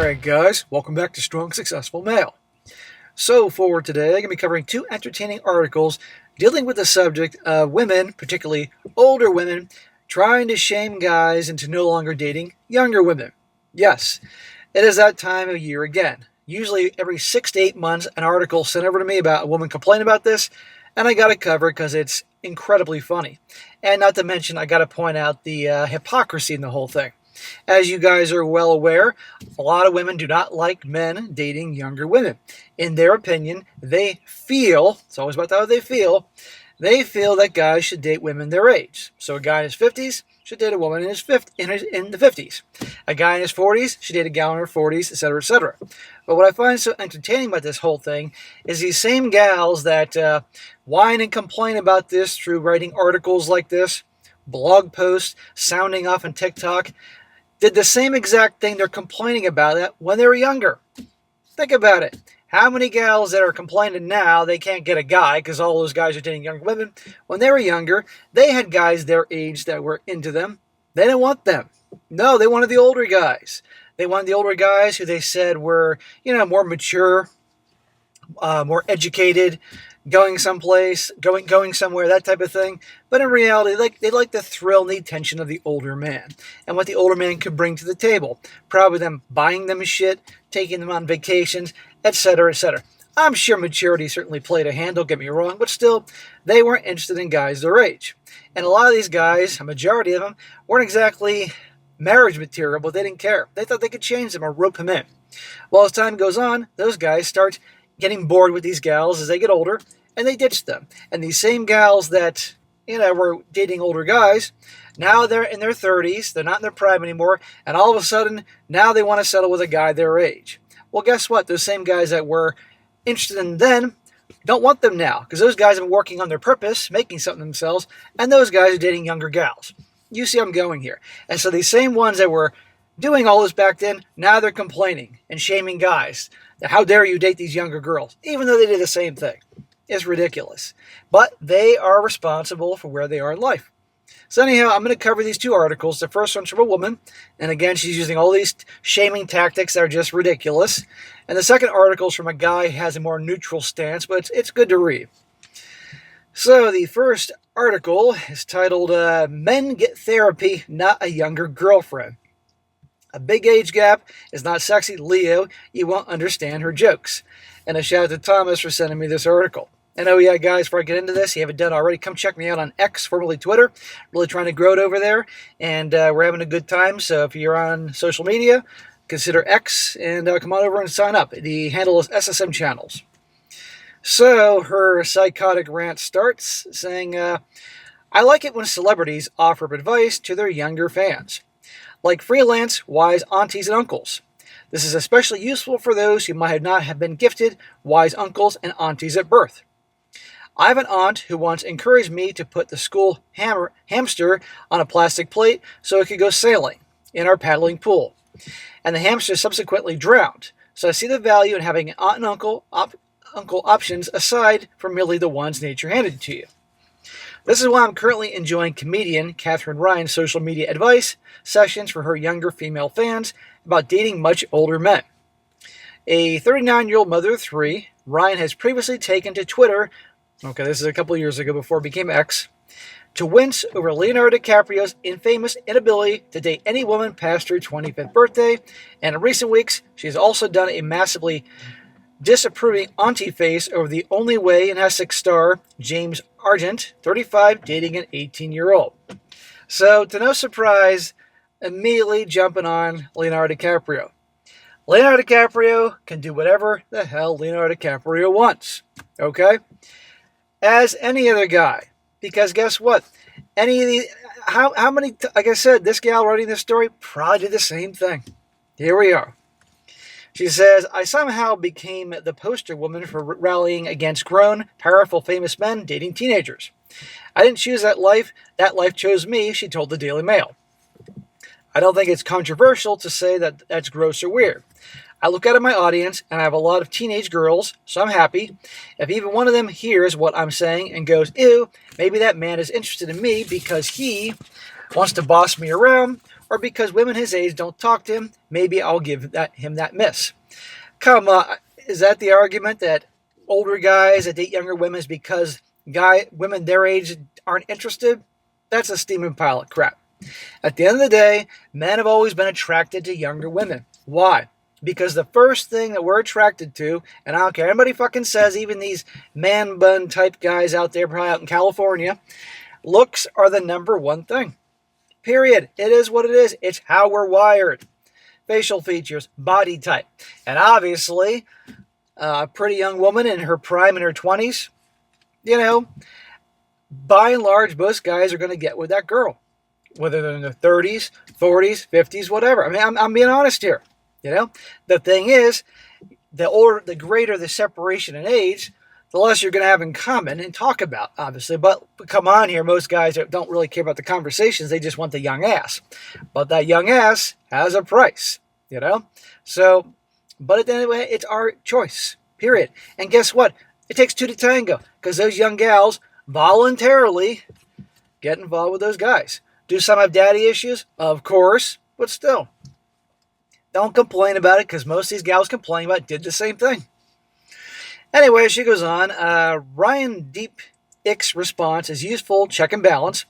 Alright guys, welcome back to Strong Successful Male. So for today, I'm going to be covering two entertaining articles dealing with the subject of women, particularly older women, trying to shame guys into no longer dating younger women. Yes, it is that time of year again. Usually every 6 to 8 months, an article sent over to me about a woman complaining about this, and I got to cover it because it's incredibly funny. And not to mention, I got to point out the hypocrisy in the whole thing. As you guys are well aware, a lot of women do not like men dating younger women. In their opinion, they feel, it's always about how they feel that guys should date women their age. So a guy in his 50s should date a woman in the 50s. A guy in his 40s should date a gal in her 40s, etc., etc. But what I find so entertaining about this whole thing is these same gals that whine and complain about this through writing articles like this, blog posts, sounding off on TikTok, did the same exact thing they're complaining about it when they were younger. Think about it. How many gals that are complaining now they can't get a guy because all those guys are dating younger women? When they were younger, they had guys their age that were into them. They didn't want them. No, they wanted the older guys. They wanted the older guys who they said were, more mature, more educated, going someplace, going somewhere, that type of thing. But in reality, they like the thrill and the attention of the older man and what the older man could bring to the table. Probably them buying them shit, taking them on vacations, etc., etc. I'm sure maturity certainly played a hand, don't get me wrong, but still, they weren't interested in guys their age. And a lot of these guys, a majority of them, weren't exactly marriage material, but they didn't care. They thought they could change them or rope him in. Well, as time goes on, those guys start getting bored with these gals as they get older, and they ditch them. And these same gals that, were dating older guys, now they're in their 30s, they're not in their prime anymore, and all of a sudden, now they want to settle with a guy their age. Well, guess what? Those same guys that were interested in then don't want them now, because those guys have been working on their purpose, making something of themselves, and those guys are dating younger gals. You see I'm going here. And so these same ones that were doing all this back then, now they're complaining and shaming guys. How dare you date these younger girls, even though they did the same thing. It's ridiculous. But they are responsible for where they are in life. So anyhow, I'm going to cover these two articles. The first one's from a woman, and again, she's using all these shaming tactics that are just ridiculous. And the second article is from a guy who has a more neutral stance, but it's good to read. So the first article is titled, Men Get Therapy, Not a Younger Girlfriend. A big age gap is not sexy. Leo, you won't understand her jokes. And a shout out to Thomas for sending me this article. And oh yeah, guys, before I get into this, if you haven't done already, come check me out on X, formerly Twitter. Really trying to grow it over there, and we're having a good time. So if you're on social media, consider X, and come on over and sign up. The handle is SSM Channels. So her psychotic rant starts saying, I like it when celebrities offer up advice to their younger fans, like freelance wise aunties and uncles. This is especially useful for those who might not have been gifted wise uncles and aunties at birth. I have an aunt who once encouraged me to put the school hamster on a plastic plate so it could go sailing in our paddling pool. And the hamster subsequently drowned. So I see the value in having an aunt and uncle options aside from merely the ones nature handed to you. This is why I'm currently enjoying comedian Catherine Ryan's social media advice sessions for her younger female fans about dating much older men. A 39-year-old mother of three, Ryan has previously taken to Twitter, this is a couple of years ago before it became X, to wince over Leonardo DiCaprio's infamous inability to date any woman past her 25th birthday, and in recent weeks, she has also done a massively disapproving auntie face over the Only Way in Essex star James Argent, 35, dating an 18-year-old. So, to no surprise, immediately jumping on Leonardo DiCaprio. Leonardo DiCaprio can do whatever the hell Leonardo DiCaprio wants, okay? As any other guy. Because guess what? How many, like I said, this gal writing this story probably did the same thing. Here we are. She says, I somehow became the poster woman for rallying against grown, powerful, famous men dating teenagers. I didn't choose that life chose me, she told the Daily Mail. I don't think it's controversial to say that that's gross or weird. I look out at my audience, and I have a lot of teenage girls, so I'm happy. If even one of them hears what I'm saying and goes, ew, maybe that man is interested in me because he wants to boss me around, or because women his age don't talk to him, maybe I'll give him that miss. Come on, is that the argument that older guys that date younger women is because women their age aren't interested? That's a steaming pile of crap. At the end of the day, men have always been attracted to younger women. Why? Because the first thing that we're attracted to, and I don't care anybody fucking says, even these man bun type guys out there, probably out in California, looks are the number one thing. Period. It is what it is. It's how we're wired. Facial features, body type. And obviously, a pretty young woman in her prime in her 20s, by and large, most guys are going to get with that girl. Whether they're in their 30s, 40s, 50s, whatever. I mean, I'm being honest here. The thing is, the greater the separation in age, the less you're going to have in common and talk about, obviously. But come on here, most guys don't really care about the conversations. They just want the young ass. But that young ass has a price, So, but at the end of the day, it's our choice, period. And guess what? It takes two to tango, because those young gals voluntarily get involved with those guys. Do some have daddy issues? Of course, but still. Don't complain about it, because most of these gals complain about it did the same thing. Anyway, she goes on. Ryan Deep Ick's response is useful check and balance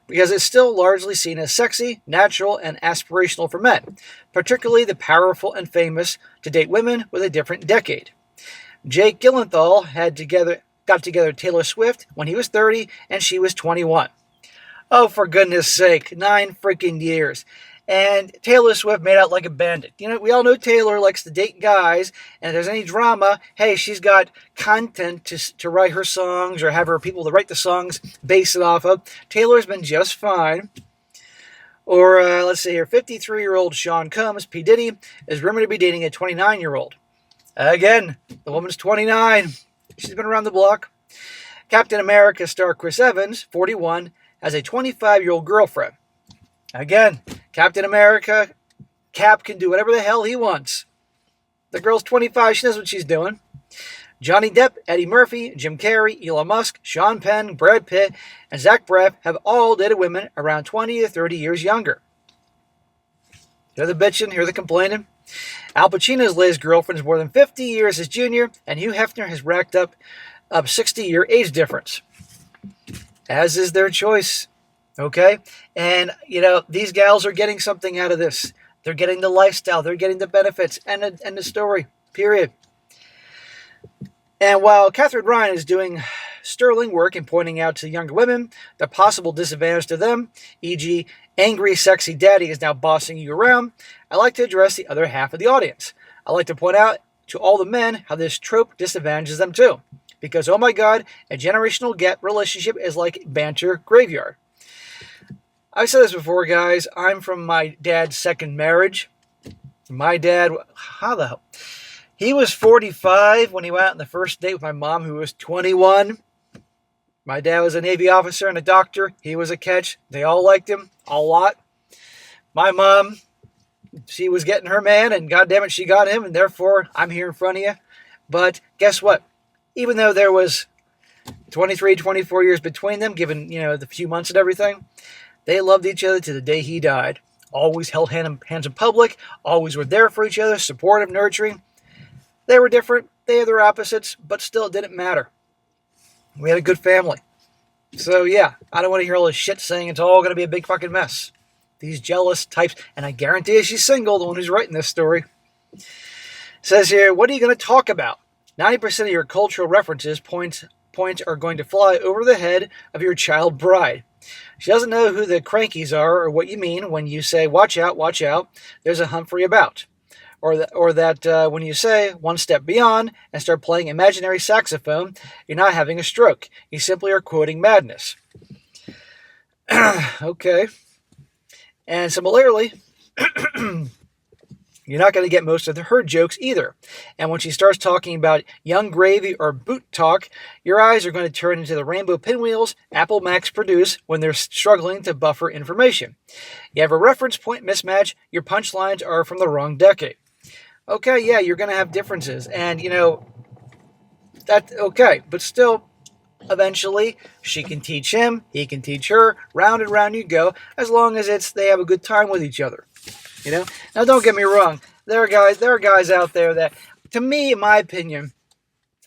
because it's still largely seen as sexy, natural, and aspirational for men, particularly the powerful and famous to date women with a different decade. Jake Gyllenhaal got together Taylor Swift when he was 30 and she was 21. Oh, for goodness sake, 9 freaking years. And Taylor Swift made out like a bandit. We all know Taylor likes to date guys, and if there's any drama, hey, she's got content to write her songs or have her people to write the songs base it off of. Taylor's been just fine. Or, let's see here, 53-year-old Sean Combs, P. Diddy, is rumored to be dating a 29-year-old. Again, the woman's 29. She's been around the block. Captain America star Chris Evans, 41, has a 25-year-old girlfriend. Again, Captain America, Cap can do whatever the hell he wants. The girl's 25, she knows what she's doing. Johnny Depp, Eddie Murphy, Jim Carrey, Elon Musk, Sean Penn, Brad Pitt, and Zach Braff have all dated women around 20 to 30 years younger. Hear the bitching, hear the complaining. Al Pacino's latest girlfriend is more than 50 years his junior, and Hugh Hefner has racked up a 60-year age difference. As is their choice. Okay? And, these gals are getting something out of this. They're getting the lifestyle. They're getting the benefits. And the story. Period. And while Catherine Ryan is doing sterling work in pointing out to younger women the possible disadvantage to them, e.g., angry, sexy daddy is now bossing you around, I like to address the other half of the audience. I like to point out to all the men how this trope disadvantages them too. Because, oh my God, a generational gap relationship is like banter graveyard. I've said this before, guys. I'm from my dad's second marriage. My dad, how the hell? He was 45 when he went out on the first date with my mom, who was 21. My dad was a Navy officer and a doctor. He was a catch. They all liked him a lot. My mom, she was getting her man, and goddammit, she got him, and therefore I'm here in front of you. But guess what? Even though there was 23, 24 years between them, given, the few months and everything, they loved each other to the day he died. Always held hands in public. Always were there for each other. Supportive, nurturing. They were different. They had their opposites. But still, it didn't matter. We had a good family. So, yeah. I don't want to hear all this shit saying it's all going to be a big fucking mess. These jealous types. And I guarantee you she's single, the one who's writing this story. Says here, what are you going to talk about? 90% of your cultural references points are going to fly over the head of your child bride. She doesn't know who the crankies are or what you mean when you say, watch out, there's a Humphrey about. Or that when you say, one step beyond, and start playing imaginary saxophone, you're not having a stroke. You simply are quoting madness. Okay. And similarly, you're not going to get most of her jokes either. And when she starts talking about young gravy or boot talk, your eyes are going to turn into the rainbow pinwheels Apple Macs produce when they're struggling to buffer information. You have a reference point mismatch. Your punchlines are from the wrong decade. Okay, yeah, you're going to have differences. And, that's okay. But still, Eventually, she can teach him, he can teach her, round and round you go, as long as they have a good time with each other. You know? Now don't get me wrong, there are guys out there that, to me, in my opinion,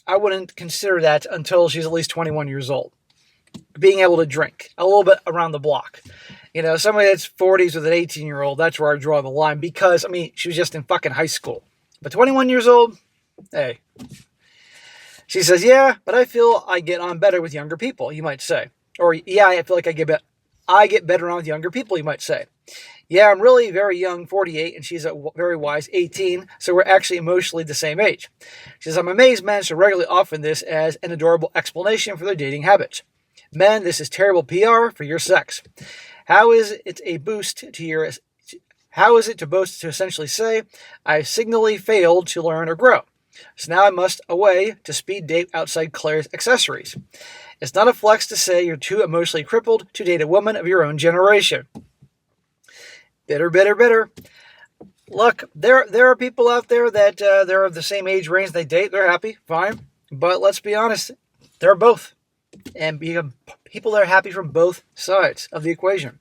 I wouldn't consider that until she's at least 21 years old. Being able to drink a little bit around the block. You know, somebody that's 40s with an 18-year-old, that's where I draw the line, because, I mean, she was just in fucking high school. But 21 years old, hey. She says, yeah, but I feel I get on better with younger people, you might say. Or, yeah, I feel like I get better on with younger people, you might say. Yeah, I'm really very young, 48, and she's a very wise 18, so we're actually emotionally the same age. She says, I'm amazed men so regularly offer this as an adorable explanation for their dating habits. Men, this is terrible PR for your sex. How is it to boast to essentially say, I signally failed to learn or grow? So now I must away to speed date outside Claire's accessories. It's not a flex to say you're too emotionally crippled to date a woman of your own generation. Bitter, bitter, bitter. Look, there are people out there that they're of the same age range they date. They're happy, fine. But let's be honest, they're both. And people that are happy from both sides of the equation.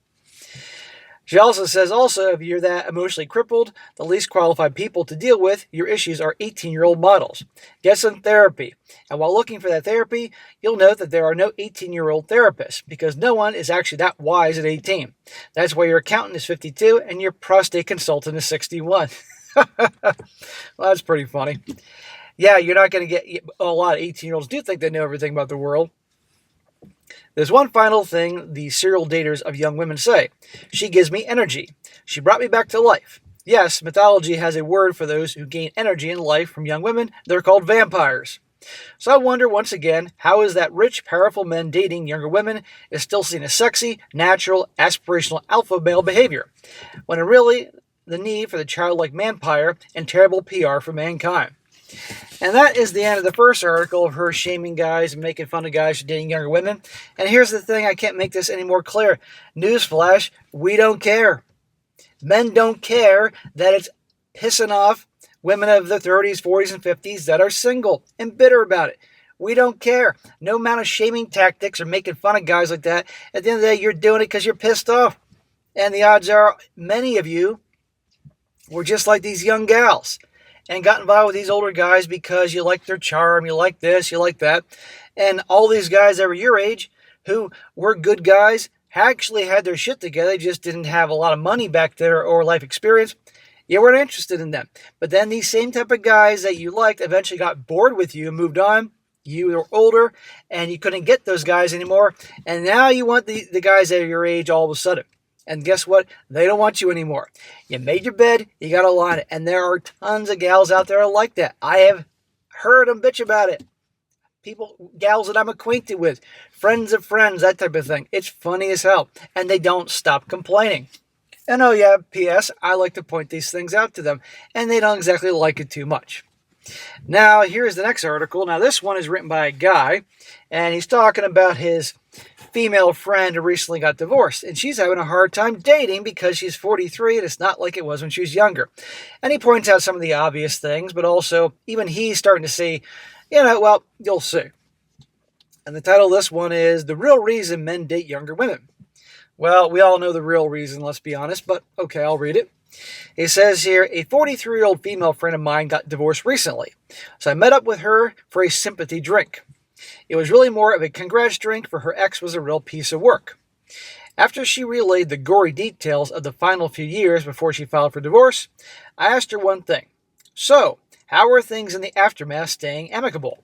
She also says, if you're that emotionally crippled, the least qualified people to deal with your issues are 18-year-old models. Get some therapy. And while looking for that therapy, you'll note that there are no 18-year-old therapists, because no one is actually that wise at 18. That's why your accountant is 52 and your prostate consultant is 61. Well, that's pretty funny. Yeah, you're not going to get a lot of 18-year-olds do think they know everything about the world. There's one final thing the serial daters of young women say. She gives me energy. She brought me back to life. Yes, mythology has a word for those who gain energy in life from young women. They're called vampires. So I wonder once again, how is that rich, powerful men dating younger women is still seen as sexy, natural, aspirational alpha male behavior, when really the need for the childlike manpire and terrible PR for mankind. And that is the end of the first article of her shaming guys and making fun of guys for dating younger women. And here's the thing, I can't make this any more clear. Newsflash, we don't care. Men don't care that it's pissing off women of the 30s, 40s, and 50s that are single and bitter about it. We don't care. No amount of shaming tactics or making fun of guys like that. At the end of the day, you're doing it because you're pissed off. And the odds are many of you were just like these young gals and got involved with these older guys because you like their charm, you like this, you like that. And all these guys that were your age who were good guys actually had their shit together. They just didn't have a lot of money back there or life experience. You weren't interested in them. But then these same type of guys that you liked eventually got bored with you and moved on. You were older and you couldn't get those guys anymore. And now you want the guys that are your age all of a sudden. And guess what? They don't want you anymore. You made your bed, you got to line it. And there are tons of gals out there like that. I have heard them bitch about it. Gals that I'm acquainted with, friends of friends, that type of thing. It's funny as hell. And they don't stop complaining. And oh yeah, P.S., I like to point these things out to them. And they don't exactly like it too much. Now, here's the next article. Now, this one is written by a guy. And he's talking about his female friend who recently got divorced, and she's having a hard time dating because she's 43 and it's not like it was when she was younger. And he points out some of the obvious things, but also even he's starting to see, well, you'll see. And the title of this one is The Real Reason Men Date Younger Women. Well, we all know the real reason, let's be honest, but okay, I'll read it. It says here, a 43-year-old female friend of mine got divorced recently, so I met up with her for a sympathy drink. It was really more of a congrats drink, for her ex was a real piece of work. After she relayed the gory details of the final few years before she filed for divorce, I asked her one thing. So, how are things in the aftermath staying amicable?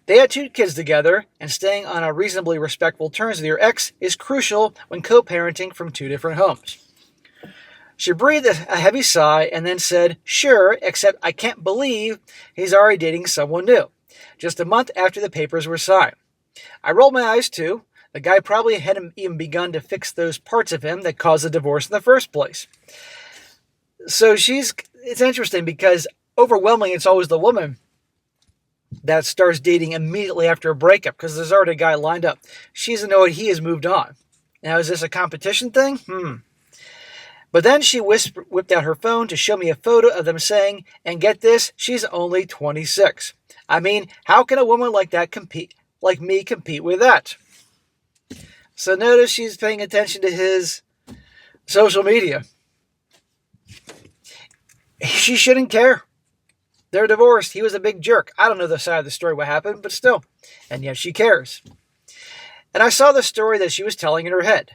They had 2 kids together, and staying on a reasonably respectful terms with your ex is crucial when co-parenting from 2 different homes. She breathed a heavy sigh and then said, sure, except I can't believe he's already dating someone new. Just a month after the papers were signed. I rolled my eyes too. The guy probably hadn't even begun to fix those parts of him that caused the divorce in the first place. So it's interesting because overwhelmingly it's always the woman that starts dating immediately after a breakup because there's already a guy lined up. She doesn't know what he has moved on. Now, is this a competition thing? But then she whipped out her phone to show me a photo of them saying, and get this, she's only 26. I mean, how can a woman like that compete? like me compete with that? So notice she's paying attention to his social media. She shouldn't care. They're divorced. He was a big jerk. I don't know the side of the story what happened, but still. And yet she cares. And I saw the story that she was telling in her head.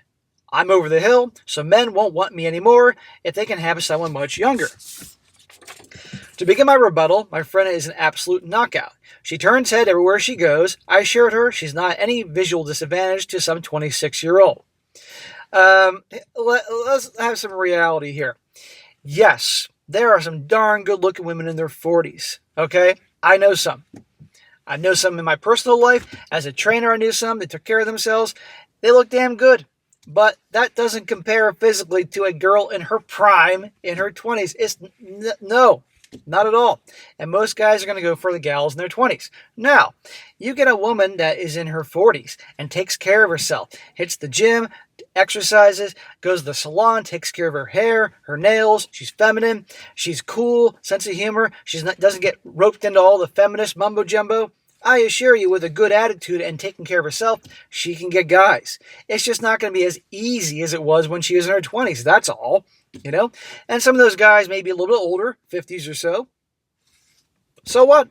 I'm over the hill, so men won't want me anymore if they can have someone much younger. To begin my rebuttal, my friend is an absolute knockout. She turns head everywhere she goes. I assured her she's not any visual disadvantage to some 26-year-old. Let's have some reality here. Yes, there are some darn good-looking women in their 40s, okay? I know some. I know some in my personal life. As a trainer, I knew some that took care of themselves. They look damn good. But that doesn't compare physically to a girl in her prime, in her 20s. No, not at all. And most guys are going to go for the gals in their 20s. Now, you get a woman that is in her 40s and takes care of herself, hits the gym, exercises, goes to the salon, takes care of her hair, her nails. She's feminine. She's cool, sense of humor. Doesn't get roped into all the feminist mumbo jumbo. I assure you, with a good attitude and taking care of herself, she can get guys. It's just not going to be as easy as it was when she was in her 20s. That's all, you know? And some of those guys may be a little bit older, 50s or so. So what?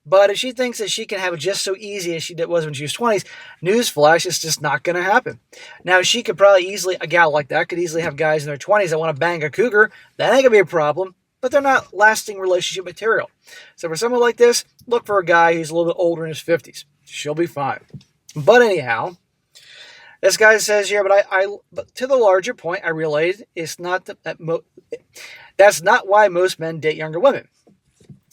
But if she thinks that she can have it just so easy as she was when she was 20s, newsflash, it's just not going to happen. Now, she could probably easily, a gal like that could easily have guys in their 20s that want to bang a cougar. That ain't going to be a problem. But they're not lasting relationship material. So for someone like this, look for a guy who's a little bit older in his 50s. She'll be fine. But anyhow, this guy says here, but to the larger point, I realize it's not that's not why most men date younger women.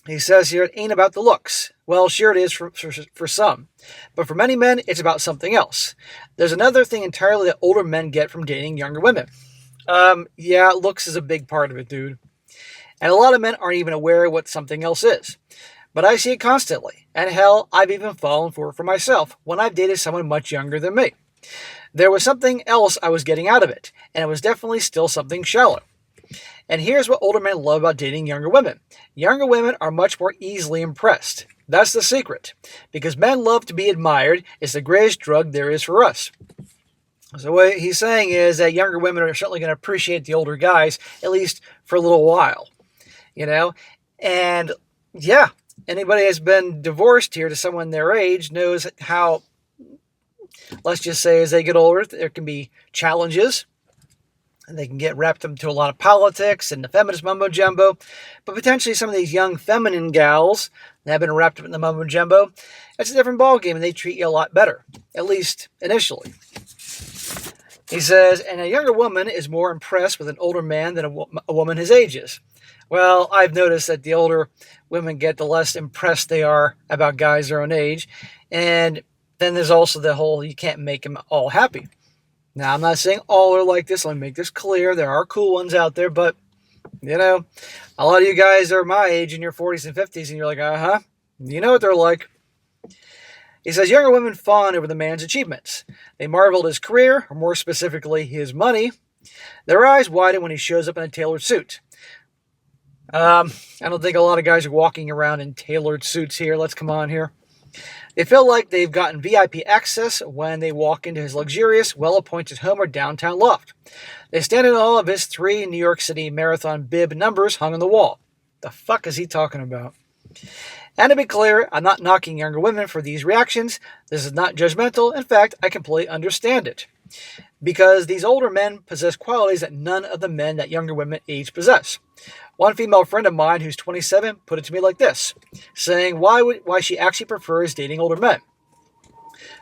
He says here, it ain't about the looks. Well, sure it is for some. But for many men, it's about something else. There's another thing entirely that older men get from dating younger women. Yeah, looks is a big part of it, dude. And a lot of men aren't even aware of what something else is. But I see it constantly. And hell, I've even fallen for it for myself when I've dated someone much younger than me. There was something else I was getting out of it, and it was definitely still something shallow. And here's what older men love about dating younger women. Younger women are much more easily impressed. That's the secret. Because men love to be admired. It's the greatest drug there is for us. So what he's saying is that younger women are certainly going to appreciate the older guys, at least for a little while. You know, and yeah, anybody that's been divorced here to someone their age knows how, let's just say as they get older, there can be challenges. And they can get wrapped into a lot of politics and the feminist mumbo jumbo. But potentially some of these young feminine gals that have been wrapped up in the mumbo jumbo, it's a different ballgame and they treat you a lot better, at least initially. He says, and a younger woman is more impressed with an older man than a woman his age is. Well, I've noticed that the older women get, the less impressed they are about guys their own age. And then there's also the whole, you can't make them all happy. Now, I'm not saying all are like this. Let me make this clear. There are cool ones out there, but, you know, a lot of you guys are my age in your 40s and 50s, and you're like, uh-huh, you know what they're like. He says, younger women fawn over the man's achievements. They marvel at his career, or more specifically, his money. Their eyes widen when he shows up in a tailored suit. I don't think a lot of guys are walking around in tailored suits here. Let's come on here. They feel like they've gotten VIP access when they walk into his luxurious, well-appointed home or downtown loft. They stand in awe of his 3 New York City Marathon bib numbers hung on the wall. The fuck is he talking about? And to be clear, I'm not knocking younger women for these reactions. This is not judgmental. In fact, I completely understand it. Because these older men possess qualities that none of the men that younger women age possess. One female friend of mine who's 27 put it to me like this, saying why she actually prefers dating older men.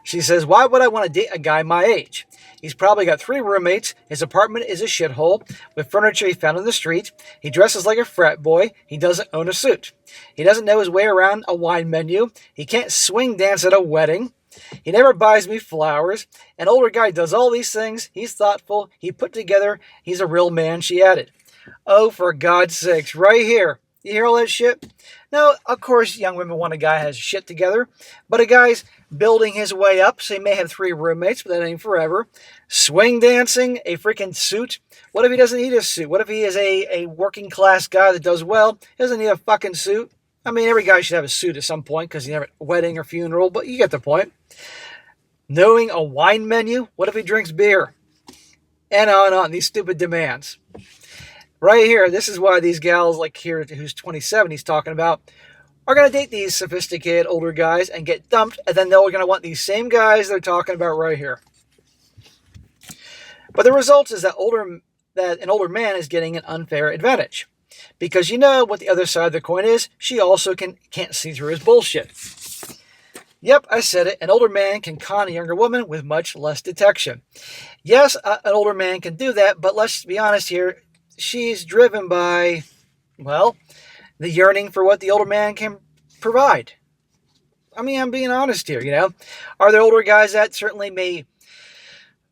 She says, why would I want to date a guy my age? He's probably got 3 roommates. His apartment is a shithole with furniture he found on the street. He dresses like a frat boy. He doesn't own a suit. He doesn't know his way around a wine menu. He can't swing dance at a wedding. He never buys me flowers. An older guy does all these things. He's thoughtful. He put together. He's a real man, she added. Oh, for God's sakes, right here. You hear all that shit? Now, of course, young women want a guy who has shit together, but a guy's building his way up, so he may have 3 roommates, but that ain't forever. Swing dancing, a freaking suit. What if he doesn't need a suit? What if he is a working class guy that does well? He doesn't need a fucking suit. I mean, every guy should have a suit at some point because you have a wedding or funeral, but you get the point. Knowing a wine menu? What if he drinks beer? And on, these stupid demands. Right here, this is why these gals like here, who's 27, he's talking about, are going to date these sophisticated older guys and get dumped, and then they're going to want these same guys they're talking about right here. But the result is that an older man is getting an unfair advantage. Because you know what the other side of the coin is, she also can't see through his bullshit. Yep, I said it. An older man can con a younger woman with much less detection. Yes, an older man can do that, but let's be honest here. She's driven by, well, the yearning for what the older man can provide. I mean, I'm being honest here, you know. Are there older guys that certainly may,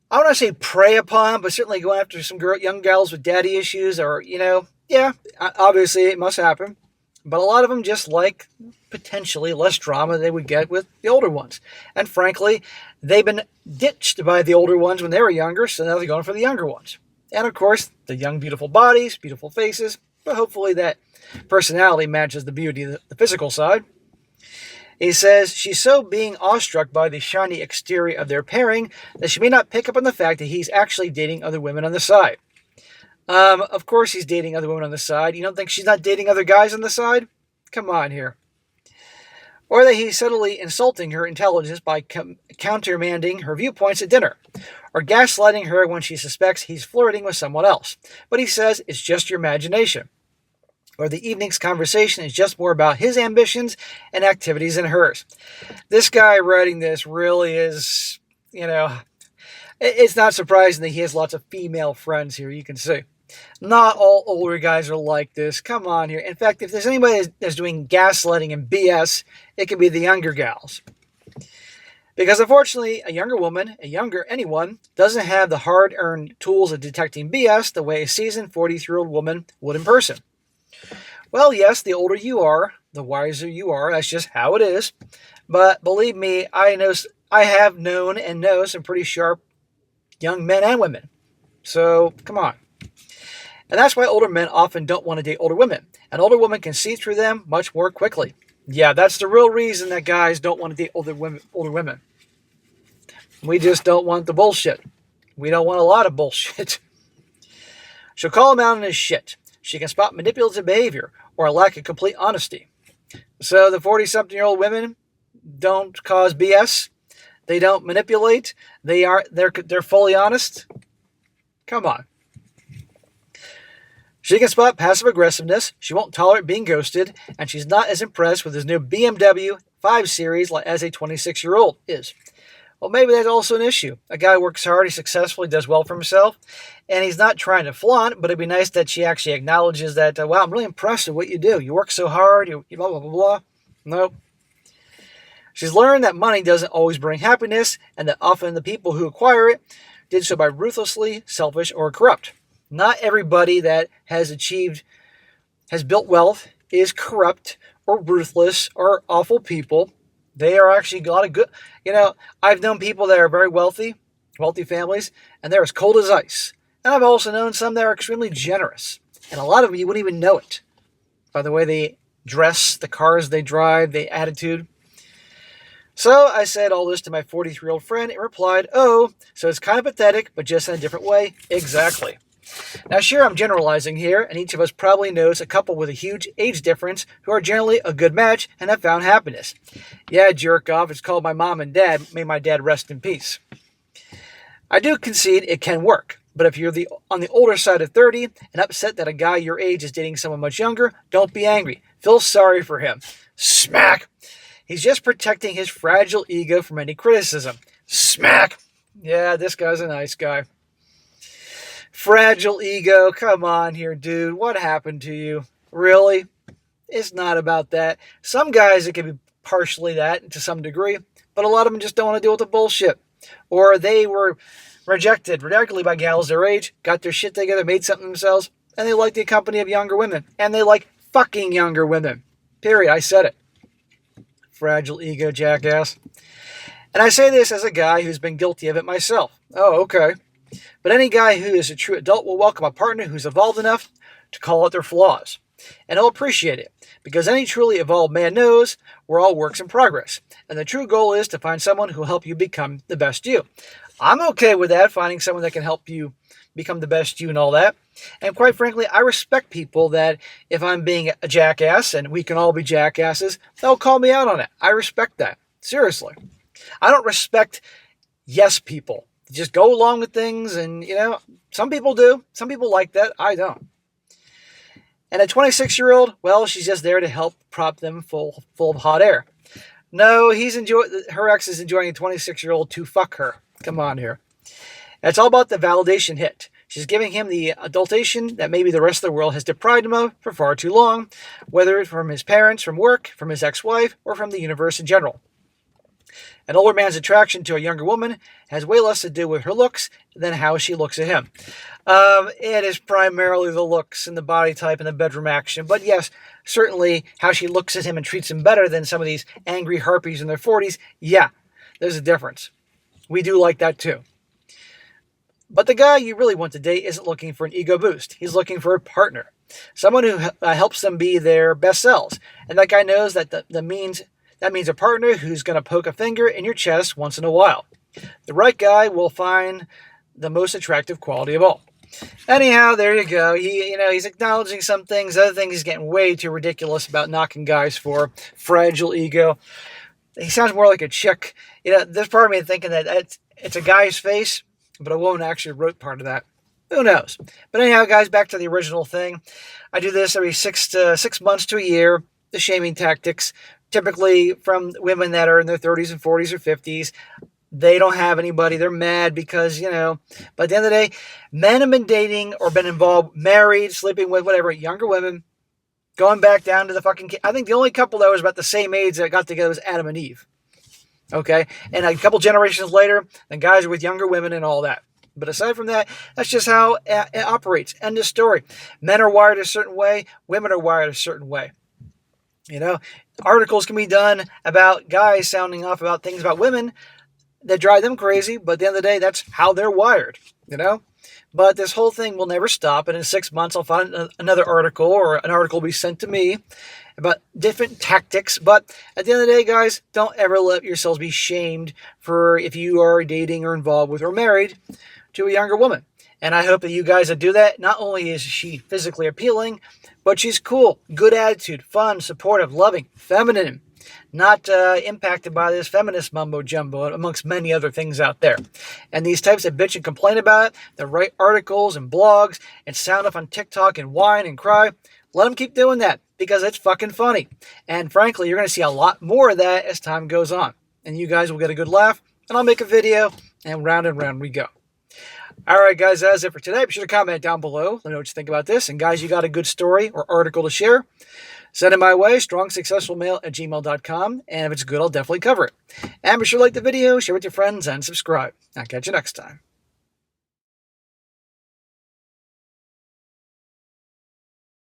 I don't want to say prey upon, but certainly go after some young gals with daddy issues or, you know, yeah, obviously it must happen. But a lot of them just like potentially less drama they would get with the older ones. And frankly, they've been ditched by the older ones when they were younger, so now they're going for the younger ones. And of course, the young, beautiful bodies, beautiful faces, but hopefully that personality matches the beauty of the physical side. He says, she's so being awestruck by the shiny exterior of their pairing that she may not pick up on the fact that he's actually dating other women on the side. Of course he's dating other women on the side. You don't think she's not dating other guys on the side? Come on here. Or that he's subtly insulting her intelligence by countermanding her viewpoints at dinner. Or gaslighting her when she suspects he's flirting with someone else. But he says it's just your imagination. Or the evening's conversation is just more about his ambitions and activities than hers. This guy writing this really is, you know, it's not surprising that he has lots of female friends here, you can see. Not all older guys are like this. Come on here. In fact, if there's anybody that's doing gaslighting and BS, it could be the younger gals. Because unfortunately, a younger woman, anyone, doesn't have the hard-earned tools of detecting BS the way a seasoned 43-year-old woman would in person. Well, yes, the older you are, the wiser you are. That's just how it is. But believe me, I have known and know some pretty sharp young men and women. So, come on. And that's why older men often don't want to date older women. An older woman can see through them much more quickly. Yeah, that's the real reason that guys don't want to date older women. We just don't want the bullshit. We don't want a lot of bullshit. She'll call him out on his shit. She can spot manipulative behavior or a lack of complete honesty. So the 40-something-year-old women don't cause BS. They don't manipulate. They're fully honest. Come on. She can spot passive aggressiveness. She won't tolerate being ghosted, and she's not as impressed with his new BMW 5 Series as a 26-year-old is. Well, maybe that's also an issue. A guy works hard, he's successful, he does well for himself, and he's not trying to flaunt, but it'd be nice that she actually acknowledges that, wow, I'm really impressed with what you do. You work so hard, you blah, blah, blah, blah. Nope. She's learned that money doesn't always bring happiness, and that often the people who acquire it did so by ruthlessly selfish or corrupt. Not everybody that has built wealth is corrupt or ruthless or awful people. They are actually a lot of good. You know, I've known people that are very wealthy families, and they're as cold as ice. And I've also known some that are extremely generous. And a lot of them, you wouldn't even know it by the way they dress, the cars they drive, the attitude. So I said all this to my 43-year-old friend and replied, oh, so it's kind of pathetic, but just in a different way. Exactly. Now, sure, I'm generalizing here, and each of us probably knows a couple with a huge age difference who are generally a good match and have found happiness. Yeah, jerk off, it's called my mom and dad. May my dad rest in peace. I do concede it can work, but if you're on the older side of 30 and upset that a guy your age is dating someone much younger, don't be angry. Feel sorry for him. Smack! He's just protecting his fragile ego from any criticism. Smack! Yeah, this guy's a nice guy. Fragile ego, come on here, dude. What happened to you? Really? It's not about that. Some guys, it can be partially that to some degree, but a lot of them just don't want to deal with the bullshit. Or they were rejected regularly by gals their age, got their shit together, made something themselves, and they like the company of younger women. And they like fucking younger women. Period. I said it. Fragile ego, jackass. And I say this as a guy who's been guilty of it myself. Oh, okay. But any guy who is a true adult will welcome a partner who's evolved enough to call out their flaws. and he'll appreciate it, because any truly evolved man knows we're all works in progress, and the true goal is to find someone who will help you become the best you. I'm okay with that, finding someone that can help you become the best you and all that. And quite frankly, I respect people that if I'm being a jackass, and we can all be jackasses, they'll call me out on it. I respect that. Seriously. I don't respect yes people. Just go along with things, and, some people do. Some people like that. I don't. And a 26-year-old, well, she's just there to help prop them full of hot air. No, her ex is enjoying a 26-year-old to fuck her. Come on here. It's all about the validation hit. She's giving him the adultation that maybe the rest of the world has deprived him of for far too long, whether it's from his parents, from work, from his ex-wife, or from the universe in general. An older man's attraction to a younger woman has way less to do with her looks than how she looks at him. It is primarily the looks and the body type and the bedroom action. But yes, certainly how she looks at him and treats him better than some of these angry harpies in their 40s. Yeah, there's a difference. We do like that too. But the guy you really want to date isn't looking for an ego boost. He's looking for a partner. Someone who helps them be their best selves. And that guy knows that means a partner who's going to poke a finger in your chest once in a while. The right guy will find the most attractive quality of all. Anyhow, there you go. He's acknowledging some things. Other things, he's getting way too ridiculous about knocking guys for fragile ego. He sounds more like a chick. There's part of me thinking that it's a guy's face, but a woman actually wrote part of that. Who knows? But anyhow, guys, back to the original thing. I do this every 6 months to a year, the shaming tactics, typically from women that are in their 30s and 40s or 50s. They don't have anybody. They're mad because, but at the end of the day, men have been dating or been involved, married, sleeping with, whatever, younger women, going back down to the fucking I think the only couple that was about the same age that got together was Adam and Eve. Okay? And a couple generations later, the guys are with younger women and all that. But aside from that, that's just how it operates. End of story. Men are wired a certain way. Women are wired a certain way. Articles can be done about guys sounding off about things about women that drive them crazy, but at the end of the day, that's how they're wired, But this whole thing will never stop, and in 6 months, I'll find another article, or an article will be sent to me about different tactics. But at the end of the day, guys, don't ever let yourselves be shamed for if you are dating or involved with or married to a younger woman. And I hope that you guys that do that, not only is she physically appealing, but she's cool, good attitude, fun, supportive, loving, feminine, not impacted by this feminist mumbo-jumbo, amongst many other things out there. And these types that bitch and complain about it, that write articles and blogs and sound off on TikTok and whine and cry, let them keep doing that, because it's fucking funny. And frankly, you're going to see a lot more of that as time goes on. And you guys will get a good laugh, and I'll make a video, and round we go. Alright guys, that's it for today. Be sure to comment down below. Let me know what you think about this. And guys, you got a good story or article to share, send it my way, strongsuccessfulmale@gmail.com. And if it's good, I'll definitely cover it. And be sure to like the video, share with your friends, and subscribe. I'll catch you next time.